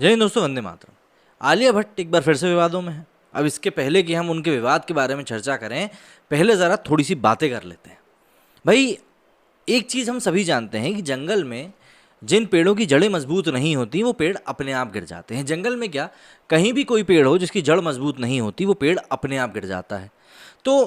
जय हिंद दोस्तों, वंदे मातरम। आलिया भट्ट एक बार फिर से विवादों में है। अब इसके पहले कि हम उनके विवाद के बारे में चर्चा करें, पहले ज़रा थोड़ी सी बातें कर लेते हैं। भाई, एक चीज़ हम सभी जानते हैं कि जंगल में जिन पेड़ों की जड़ें मजबूत नहीं होती वो पेड़ अपने आप गिर जाते हैं। जंगल में क्या, कहीं भी कोई पेड़ हो जिसकी जड़ मजबूत नहीं होती वो पेड़ अपने आप गिर जाता है। तो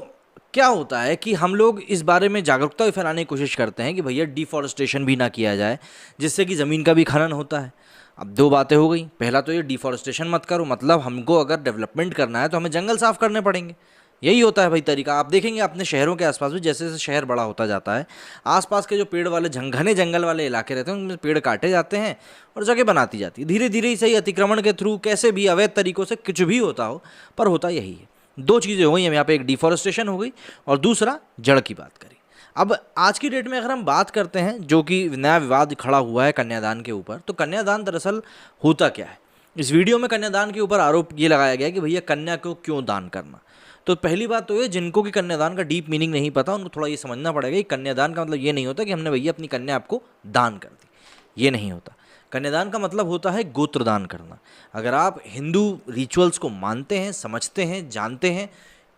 क्या होता है कि हम लोग इस बारे में जागरूकता फैलाने की कोशिश करते हैं कि भैया डिफॉरेस्टेशन भी ना किया जाए, जिससे कि ज़मीन का भी खनन होता है। अब दो बातें हो गई। पहला तो ये डिफॉरेस्टेशन मत करो, मतलब हमको अगर डेवलपमेंट करना है तो हमें जंगल साफ करने पड़ेंगे। यही होता है भाई तरीका। आप देखेंगे अपने शहरों के आसपास भी, जैसे जैसे शहर बड़ा होता जाता है, आसपास के जो पेड़ वाले घने जंगल वाले इलाके रहते हैं उनमें पेड़ काटे जाते हैं और जगह बनाती जाती है। धीरे धीरे ही सही, अतिक्रमण के थ्रू, कैसे भी अवैध तरीकों से कुछ भी होता हो, पर होता यही है। दो चीज़ें हो गई हम यहाँ पे, एक डिफॉरेस्टेशन हो गई और दूसरा जड़ की बात करी। अब आज की डेट में अगर हम बात करते हैं, जो कि नया विवाद खड़ा हुआ है कन्यादान के ऊपर, तो कन्यादान दरअसल होता क्या है। इस वीडियो में कन्यादान के ऊपर आरोप ये लगाया गया है कि भैया कन्या को क्यों दान करना। तो पहली बात तो ये, जिनको कि कन्यादान का डीप मीनिंग नहीं पता उनको थोड़ा ये समझना पड़ेगा कि कन्यादान का मतलब ये नहीं होता कि हमने भैया अपनी कन्या आपको दान कर दी, ये नहीं होता। कन्यादान का मतलब होता है गोत्रदान करना। अगर आप हिंदू रिचुअल्स को मानते हैं, समझते हैं, जानते हैं,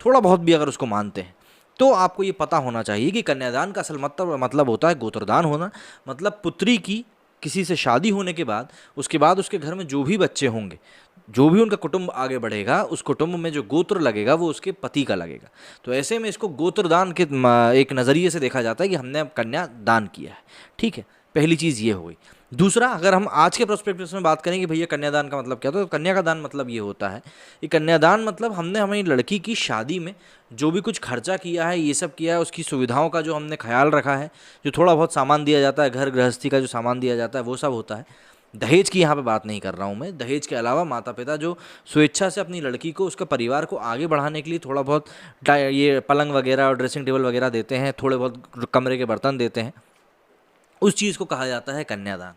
थोड़ा बहुत भी अगर उसको मानते हैं, तो आपको ये पता होना चाहिए कि कन्यादान का असल मतलब होता है गोत्रदान होना। मतलब पुत्री की किसी से शादी होने के बाद, उसके बाद उसके घर में जो भी बच्चे होंगे, जो भी उनका कुटुंब आगे बढ़ेगा, उस कुटुंब में जो गोत्र लगेगा वो उसके पति का लगेगा। तो ऐसे में इसको गोत्रदान के एक नज़रिए से देखा जाता है कि हमने अब कन्या दान किया है। ठीक है, पहली चीज़ ये हो गई। दूसरा, अगर हम आज के प्रोस्पेक्टिव में बात करें कि भैया कन्यादान का मतलब क्या, तो कन्या का दान मतलब ये होता है कि कन्यादान मतलब हमने हमारी लड़की की शादी में जो भी कुछ खर्चा किया है, ये सब किया है, उसकी सुविधाओं का जो हमने ख्याल रखा है, जो थोड़ा बहुत सामान दिया जाता है, घर गृहस्थी का जो सामान दिया जाता है, वो सब होता है। दहेज की यहाँ पे बात नहीं कर रहा हूँ मैं। दहेज के अलावा माता पिता जो स्वेच्छा से अपनी लड़की को, उसका परिवार को आगे बढ़ाने के लिए थोड़ा बहुत ये पलंग वगैरह और ड्रेसिंग टेबल वगैरह देते हैं, थोड़े बहुत कमरे के बर्तन देते हैं, उस चीज़ को कहा जाता है कन्यादान।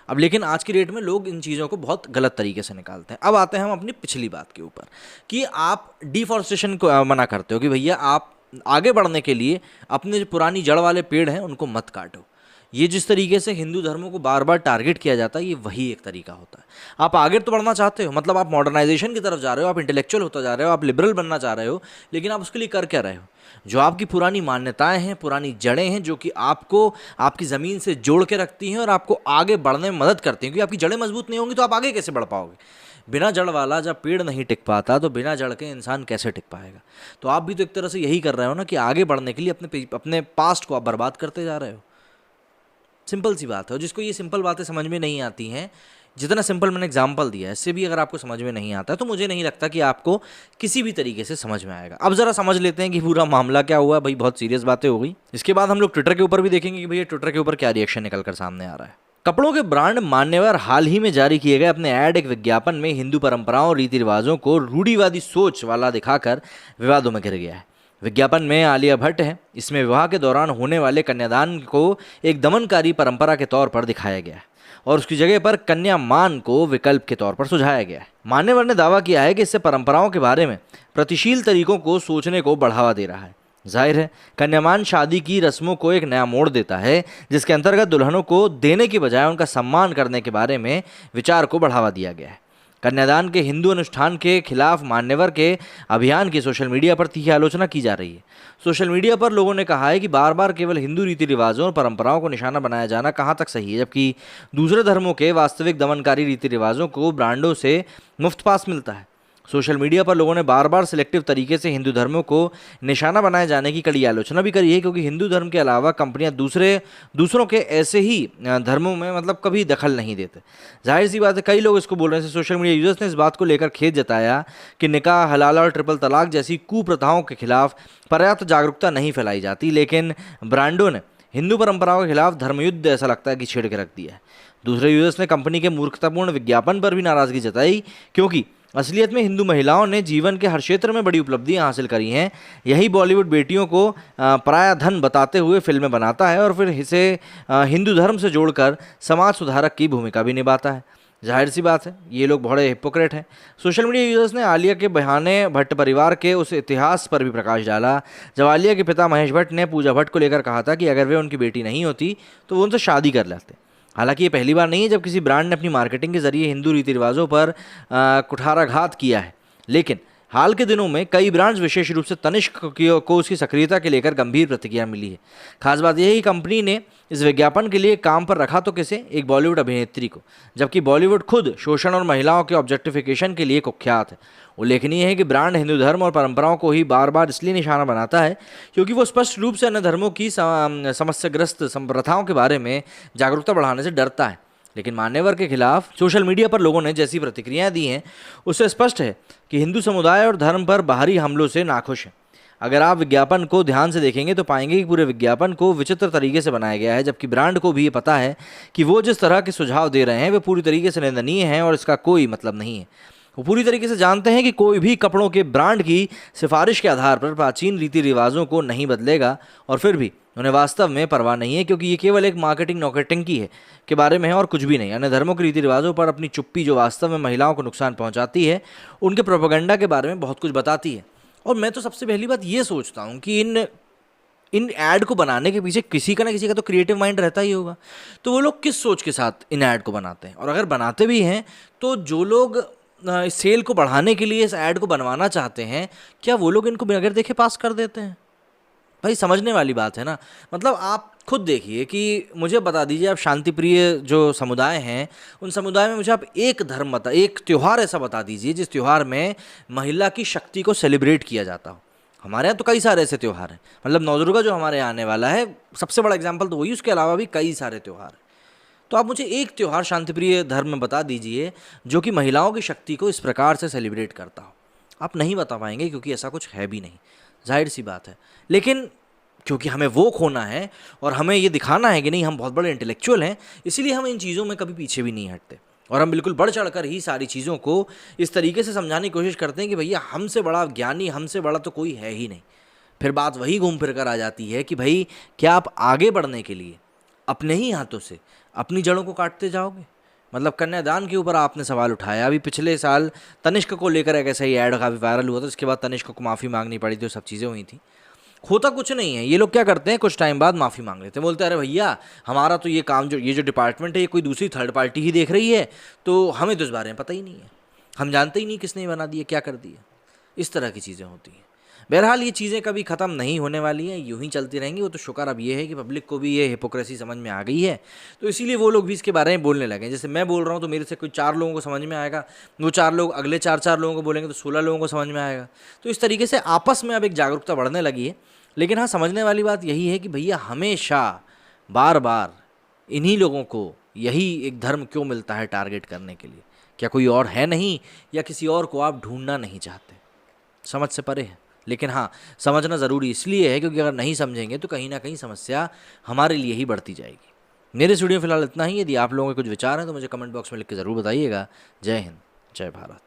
अब लेकिन आज की डेट में लोग इन चीज़ों को बहुत गलत तरीके से निकालते हैं। अब आते हैं हम अपनी पिछली बात के ऊपर कि आप डिफॉरेस्टेशन को मना करते हो कि भैया आप आगे बढ़ने के लिए अपने जो पुरानी जड़ वाले पेड़ हैं उनको मत काटो। ये जिस तरीके से हिंदू धर्मों को बार बार टारगेट किया जाता है, ये वही एक तरीका होता है। आप आगे तो बढ़ना चाहते हो, मतलब आप मॉडर्नाइजेशन की तरफ जा रहे हो, आप इंटेलेक्चुअल होता जा रहे हो, आप लिबरल बनना चाह रहे हो, लेकिन आप उसके लिए कर क्या रहे हो? जो आपकी पुरानी मान्यताएं हैं, पुरानी जड़ें हैं, जो कि आपको आपकी ज़मीन से जोड़ के रखती हैं और आपको आगे बढ़ने में मदद करती हैं, क्योंकि आपकी जड़ें मजबूत नहीं होंगी तो आप आगे कैसे बढ़ पाओगे? बिना जड़ वाला जब पेड़ नहीं टिक पाता तो बिना जड़ के इंसान कैसे टिक पाएगा? तो आप भी तो एक तरह से यही कर रहे हो ना, कि आगे बढ़ने के लिए अपने पास्ट को आप बर्बाद करते जा रहे हो। सिंपल सी बात है। और जिसको ये सिंपल बातें समझ में नहीं आती हैं, जितना सिंपल मैंने एग्जाम्पल दिया है, इससे भी अगर आपको समझ में नहीं आता है तो मुझे नहीं लगता कि आपको किसी भी तरीके से समझ में आएगा। अब जरा समझ लेते हैं कि पूरा मामला क्या हुआ। भाई बहुत सीरियस बातें हो गई। इसके बाद हम लोग ट्विटर के ऊपर भी देखेंगे कि भैया ट्विटर के ऊपर क्या रिएक्शन निकल कर सामने आ रहा है। कपड़ों के ब्रांड मान्यवर हाल ही में जारी किए गए अपने ऐड एक विज्ञापन में हिंदू परंपराओं और रीति रिवाजों को रूढ़िवादी सोच वाला दिखाकर विवादों में घिर गया है। विज्ञापन में आलिया भट्ट है। इसमें विवाह के दौरान होने वाले कन्यादान को एक दमनकारी परंपरा के तौर पर दिखाया गया है और उसकी जगह पर कन्यामान को विकल्प के तौर पर सुझाया गया है। मान्यवर ने दावा किया है कि इससे परंपराओं के बारे में प्रगतिशील तरीकों को सोचने को बढ़ावा दे रहा है। जाहिर है, कन्यामान शादी की रस्मों को एक नया मोड़ देता है, जिसके अंतर्गत दुल्हनों को देने की बजाय उनका सम्मान करने के बारे में विचार को बढ़ावा दिया गया है। कन्यादान के हिंदू अनुष्ठान के खिलाफ मान्यवर के अभियान की सोशल मीडिया पर तीखी आलोचना की जा रही है। सोशल मीडिया पर लोगों ने कहा है कि बार बार केवल हिंदू रीति रिवाजों और परंपराओं को निशाना बनाया जाना कहाँ तक सही है, जबकि दूसरे धर्मों के वास्तविक दमनकारी रीति रिवाजों को ब्रांडों से मुफ्त पास मिलता है। सोशल मीडिया पर लोगों ने बार बार सिलेक्टिव तरीके से हिंदू धर्मों को निशाना बनाए जाने की कड़ी आलोचना भी करी है, क्योंकि हिंदू धर्म के अलावा कंपनियां दूसरों के ऐसे ही धर्मों में मतलब कभी दखल नहीं देते। जाहिर सी बात है, कई लोग इसको बोल रहे हैं। सोशल मीडिया यूजर्स ने इस बात को लेकर खेद जताया कि निकाह, हलाला और ट्रिपल तलाक जैसी कुप्रथाओं के खिलाफ पर्याप्त जागरूकता नहीं फैलाई जाती, लेकिन ब्रांडों ने हिंदू परंपराओं के खिलाफ धर्मयुद्ध ऐसा लगता है कि छेड़ के रख दिया है। दूसरे यूजर्स ने कंपनी के मूर्खतापूर्ण विज्ञापन पर भी नाराजगी जताई, क्योंकि असलियत में हिंदू महिलाओं ने जीवन के हर क्षेत्र में बड़ी उपलब्धियां हासिल करी हैं। यही बॉलीवुड बेटियों को पराया धन बताते हुए फिल्में बनाता है और फिर इसे हिंदू धर्म से जोड़कर समाज सुधारक की भूमिका भी निभाता है। जाहिर सी बात है, ये लोग बड़े हिपोक्रेट हैं। सोशल मीडिया यूजर्स ने आलिया के बहाने भट्ट परिवार के उस इतिहास पर भी प्रकाश डाला जब आलिया के पिता महेश भट्ट ने पूजा भट्ट को लेकर कहा था कि अगर वे उनकी बेटी नहीं होती तो वो उनसे शादी कर लेते। हालांकि ये पहली बार नहीं है जब किसी ब्रांड ने अपनी मार्केटिंग के जरिए हिंदू रीति रिवाजों पर कुठाराघात किया है, लेकिन हाल के दिनों में कई ब्रांड्स, विशेष रूप से तनिष्क को उसकी सक्रियता के लेकर गंभीर प्रतिक्रिया मिली है। खास बात यह है कि कंपनी ने इस विज्ञापन के लिए काम पर रखा तो किसे, एक बॉलीवुड अभिनेत्री को, जबकि बॉलीवुड खुद शोषण और महिलाओं के ऑब्जेक्टिफिकेशन के लिए कुख्यात है। उल्लेखनीय है कि ब्रांड हिंदू धर्म और परंपराओं को ही बार बार इसलिए निशाना बनाता है क्योंकि वो स्पष्ट रूप से अन्य धर्मों की समस्याग्रस्त प्रथाओं के बारे में जागरूकता बढ़ाने से डरता है। लेकिन मान्यवर के खिलाफ सोशल मीडिया पर लोगों ने जैसी प्रतिक्रियाएं दी हैं, उससे स्पष्ट है कि हिंदू समुदाय और धर्म पर बाहरी हमलों से नाखुश है। अगर आप विज्ञापन को ध्यान से देखेंगे तो पाएंगे कि पूरे विज्ञापन को विचित्र तरीके से बनाया गया है, जबकि ब्रांड को भी ये पता है कि वो जिस तरह के सुझाव दे रहे हैं वे पूरी तरीके से निंदनीय हैं और इसका कोई मतलब नहीं है। वो पूरी तरीके से जानते हैं कि कोई भी कपड़ों के ब्रांड की सिफारिश के आधार पर प्राचीन रीति रिवाजों को नहीं बदलेगा, और फिर भी उन्हें वास्तव में परवाह नहीं है क्योंकि ये केवल एक मार्केटिंग नौटंकी है के बारे में है और कुछ भी नहीं। अन्य धर्मों के रीति रिवाजों पर अपनी चुप्पी, जो वास्तव में महिलाओं को नुकसान पहुंचाती है, उनके प्रोपेगेंडा के बारे में बहुत कुछ बताती है। और मैं तो सबसे पहली बात ये सोचता हूँ कि इन ऐड को बनाने के पीछे किसी का ना किसी का तो क्रिएटिव माइंड रहता ही होगा। तो वो लोग किस सोच के साथ इन ऐड को बनाते हैं, और अगर बनाते भी हैं तो जो लोग इस सेल को बढ़ाने के लिए इस ऐड को बनवाना चाहते हैं, क्या वो लोग इनको बगैर देखे पास कर देते हैं? भाई समझने वाली बात है ना। मतलब आप खुद देखिए कि मुझे बता दीजिए, आप शांति प्रिय जो समुदाय हैं उन समुदाय में मुझे आप एक धर्म बता, एक त्यौहार ऐसा बता दीजिए जिस त्यौहार में महिला की शक्ति को सेलिब्रेट किया जाता हो। हमारे यहाँ तो कई सारे ऐसे त्यौहार हैं, मतलब नवदुर्गा जो हमारे यहाँ आने वाला है सबसे बड़ा एग्जाम्पल तो वही, उसके अलावा भी कई सारे त्यौहार हैं। तो आप मुझे एक त्यौहार शांतिप्रिय धर्म में बता दीजिए जो कि महिलाओं की शक्ति को इस प्रकार से सेलिब्रेट करता हो। आप नहीं बता पाएंगे क्योंकि ऐसा कुछ है भी नहीं, जाहिर सी बात है। लेकिन क्योंकि हमें वो खोना है और हमें ये दिखाना है कि नहीं हम बहुत बड़े इंटेलेक्चुअल हैं, इसीलिए हम इन चीज़ों में कभी पीछे भी नहीं हटते और हम बिल्कुल बढ़ चढ़ कर ही सारी चीज़ों को इस तरीके से समझाने की कोशिश करते हैं कि भैया हमसे बड़ा ज्ञानी, हमसे बड़ा तो कोई है ही नहीं। फिर बात वही घूम फिर कर आ जाती है कि भाई क्या आप आगे बढ़ने के लिए अपने ही हाथों से अपनी जड़ों को काटते जाओगे? मतलब कन्यादान के ऊपर आपने सवाल उठाया, अभी पिछले साल तनिष्क को लेकर एक ऐसा ही ऐड काफ़ी वायरल हुआ था, उसके बाद तनिष्क को माफ़ी मांगनी पड़ी थी, सब चीज़ें हुई थी। होता कुछ नहीं है, ये लोग क्या करते हैं, कुछ टाइम बाद माफ़ी मांग लेते हैं, बोलते हैं अरे भैया हमारा तो ये काम, जो ये जो डिपार्टमेंट है ये कोई दूसरी थर्ड पार्टी ही देख रही है, तो हमें तो इस बारे में पता ही नहीं है, हम जानते ही नहीं किसने बना दिया, क्या कर दिया। इस तरह की चीज़ें होती हैं। बहरहाल ये चीज़ें कभी ख़त्म नहीं होने वाली हैं, यूं ही चलती रहेंगी। वो तो शुक्र अब ये है कि पब्लिक को भी ये हिपोक्रेसी समझ में आ गई है, तो इसीलिए वो लोग भी इसके बारे में बोलने लगे। जैसे मैं बोल रहा हूँ तो मेरे से कोई 4 लोगों को समझ में आएगा, वो 4 लोग अगले 4 लोगों को बोलेंगे तो 16 लोगों को समझ में आएगा। तो इस तरीके से आपस में अब एक जागरूकता बढ़ने लगी है। लेकिन हाँ, समझने वाली बात यही है कि भैया हमेशा बार बार इन्हीं लोगों को यही एक धर्म क्यों मिलता है टारगेट करने के लिए? क्या कोई और है नहीं, या किसी और को आप ढूंढना नहीं चाहते? समझ से परे है। लेकिन हाँ, समझना ज़रूरी इसलिए है क्योंकि अगर नहीं समझेंगे तो कहीं ना कहीं समस्या हमारे लिए ही बढ़ती जाएगी। मेरे स्टूडियो फिलहाल इतना ही। यदि आप लोगों के कुछ विचार हैं तो मुझे कमेंट बॉक्स में लिख के ज़रूर बताइएगा। जय हिंद, जय भारत।